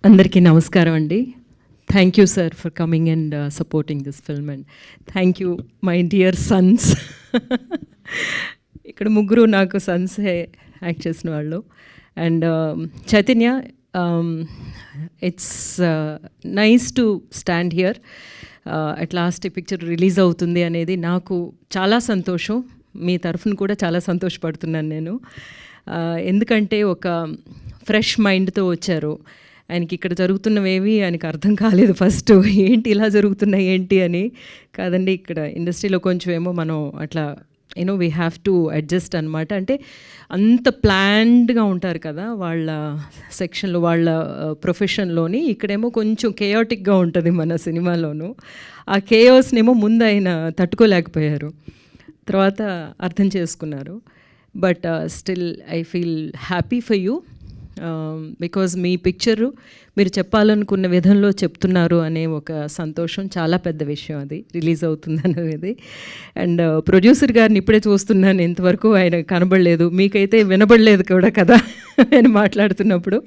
అందరికీ నమస్కారం అండి. Thank you sir for coming and supporting this film and thank you my dear Sons. ఇక్కడ ముగ్గురు నాకు సన్సే యాక్ట్ చేసిన వాళ్ళు. And Chaitanya, it's nice to stand here. At last ఈ పిక్చర్ రిలీజ్ అవుతుంది అనేది నాకు చాలా సంతోషం. మీ తరఫున కూడా చాలా సంతోషపడుతున్నాను నేను. ఎందుకంటే ఒక ఫ్రెష్ మైండ్తో వచ్చారు. ఆయనకి ఇక్కడ జరుగుతున్నవేవి ఆయనకి అర్థం కాలేదు ఫస్ట్. ఏంటి ఇలా జరుగుతున్నాయి ఏంటి అని. కాదండి, ఇక్కడ ఇండస్ట్రీలో కొంచెం ఏమో మనం అట్లా వీ హ్యావ్ టు అడ్జస్ట్ అనమాట. అంటే అంత ప్లాన్డ్గా ఉంటారు కదా వాళ్ళ సెక్షన్లో, వాళ్ళ ప్రొఫెషన్లోని. ఇక్కడేమో కొంచెం కేయాటిక్గా ఉంటుంది మన సినిమాలోను. ఆ కేయాస్నేమో ముందు ఆయన తట్టుకోలేకపోయారు, తర్వాత అర్థం చేసుకున్నారు. But still I feel happy for you because me picture మీరు చెప్పాలనుకున్న విధంలో చెప్తున్నారు అనే ఒక సంతోషం చాలా పెద్ద విషయం. అది రిలీజ్ అవుతుంది అనేది. అండ్ ప్రొడ్యూసర్ గారిని ఇప్పుడే చూస్తున్నాను, ఇంతవరకు ఆయన కనబడలేదు. మీకైతే వినబడలేదు కూడా కదా ఆయన మాట్లాడుతున్నప్పుడు.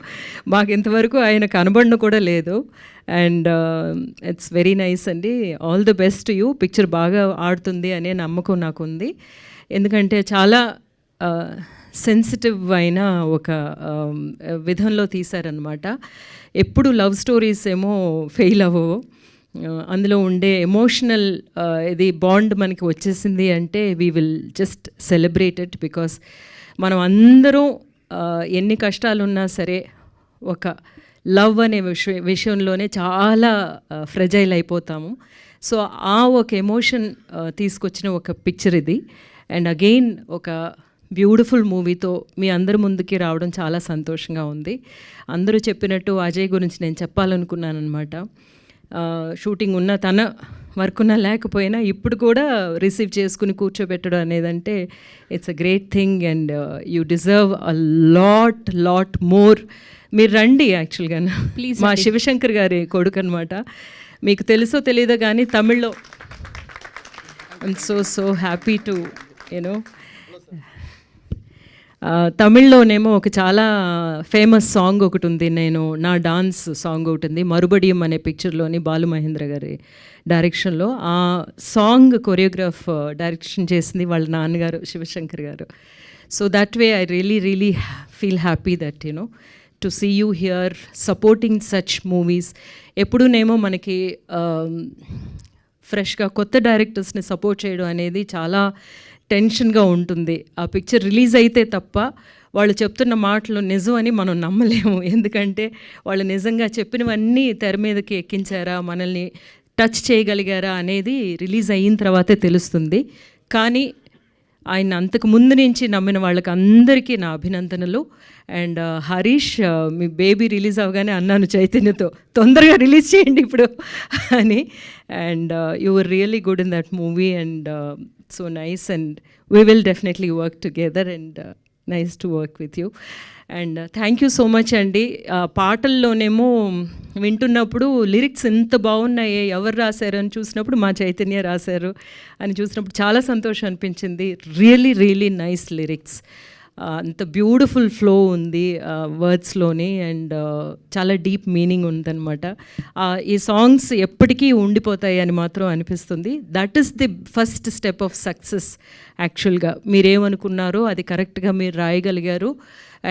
మాకు ఇంతవరకు ఆయన కనబడను కూడా లేదు. అండ్ ఇట్స్ వెరీ నైస్ అండి. All the best you. Picture బాగా ఆడుతుంది అనే నమ్మకం నాకు ఉంది. ఎందుకంటే చాలా సెన్సిటివ్ అయిన ఒక విధంలో తీశారనమాట. ఎప్పుడు లవ్ స్టోరీస్ ఏమో ఫెయిల్ అవ్వవు. అందులో ఉండే ఎమోషనల్ ఇది బాండ్ మనకి వచ్చేసింది అంటే we will just celebrate it. Because మనం అందరం ఎన్ని కష్టాలున్నా సరే ఒక లవ్ అనే విషయంలోనే చాలా ఫ్రెజైల్ అయిపోతాము. సో ఆ ఒక ఎమోషన్ తీసుకొచ్చిన ఒక పిక్చర్ ఇది. అండ్ అగైన్ ఒక బ్యూటిఫుల్ మూవీతో మీ అందరి ముందుకి రావడం చాలా సంతోషంగా ఉంది. అందరూ చెప్పినట్టు అజయ్ గురించి నేను చెప్పాలనుకున్నాను అనమాట. షూటింగ్ ఉన్న తన వర్క్ ఉన్నా లేకపోయినా ఇప్పుడు కూడా రిసీవ్ చేసుకుని కూర్చోబెట్టడం అనేదంటే it's a great thing. And you deserve a lot more. మీరు రండి. యాక్చువల్గా ప్లీజ్, మా శివశంకర్ గారి కొడుకు అనమాట. మీకు తెలుసో తెలీదో కానీ తమిళ్లో ఐఎమ్ సో హ్యాపీ టు తమిళ్లోనేమో ఒక చాలా ఫేమస్ సాంగ్ ఒకటి ఉంది. నా డాన్స్ సాంగ్ ఒకటి ఉంది, మరుబడియం అనే పిక్చర్లోని బాలు మహేంద్ర గారి డైరెక్షన్లో. ఆ సాంగ్ కొరియోగ్రాఫ్ డైరెక్షన్ చేసింది వాళ్ళ నాన్నగారు శివశంకర్ గారు. So that way I really feel happy that to see you here supporting such movies. ఎప్పుడూనేమో మనకి ఫ్రెష్గా కొత్త డైరెక్టర్స్ని సపోర్ట్ చేయడం అనేది చాలా టెన్షన్గా ఉంటుంది. ఆ పిక్చర్ రిలీజ్ అయితే తప్ప వాళ్ళు చెప్తున్న మాటలు నిజం అని మనం నమ్మలేము. ఎందుకంటే వాళ్ళు నిజంగా చెప్పినవన్నీ తెర మీదకి ఎక్కించారా, మనల్ని టచ్ చేయగలిగారా అనేది రిలీజ్ అయిన తర్వాతే తెలుస్తుంది. కానీ ఆయన అంతకు ముందు నుంచి నమ్మిన వాళ్ళకి అందరికీ నా అభినందనలు. And Harish, me baby release అవగానే అన్నాను చైతన్యతో, తొందరగా రిలీజ్ చేయండి ఇప్పుడు అని. And you were really good in that movie and so nice, and we will definitely work together, and nice to work with you. And thank you so much అండి. పాటల్లోనేమో వింటున్నప్పుడు lyrics ఎంత బాగున్నాయి, ఎవరు రాశారు అని చూసినప్పుడు మా చైతన్య రాశారు అని చూసినప్పుడు చాలా సంతోషం అనిపించింది. Really nice lyrics. అంత బ్యూటిఫుల్ ఫ్లో ఉంది వర్డ్స్లోని. అండ్ చాలా డీప్ మీనింగ్ ఉందన్నమాట. ఈ సాంగ్స్ ఎప్పటికీ ఉండిపోతాయి అని మాత్రం అనిపిస్తుంది. That is the first step of success. యాక్చువల్గా మీరేమనుకున్నారో అది కరెక్ట్గా మీరు రాయగలిగారు.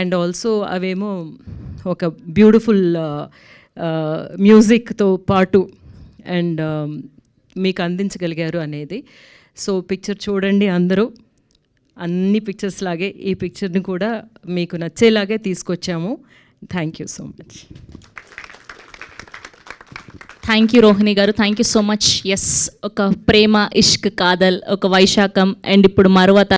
అండ్ ఆల్సో అవేమో ఒక బ్యూటిఫుల్ మ్యూజిక్తో పాటు అండ్ మీకు అందించగలిగారు అనేది. సో పిక్చర్ చూడండి అందరూ. అన్ని పిక్చర్స్ లాగే ఈ పిక్చర్ని కూడా మీకు నచ్చేలాగే తీసుకొచ్చాము. Thank you so much. Thank you Rohini గారు, thank you so much. Yes, ఒక ప్రేమ, ఇష్క్, కాదల్, ఒక వైశాఖం, అండ్ ఇప్పుడు మరువత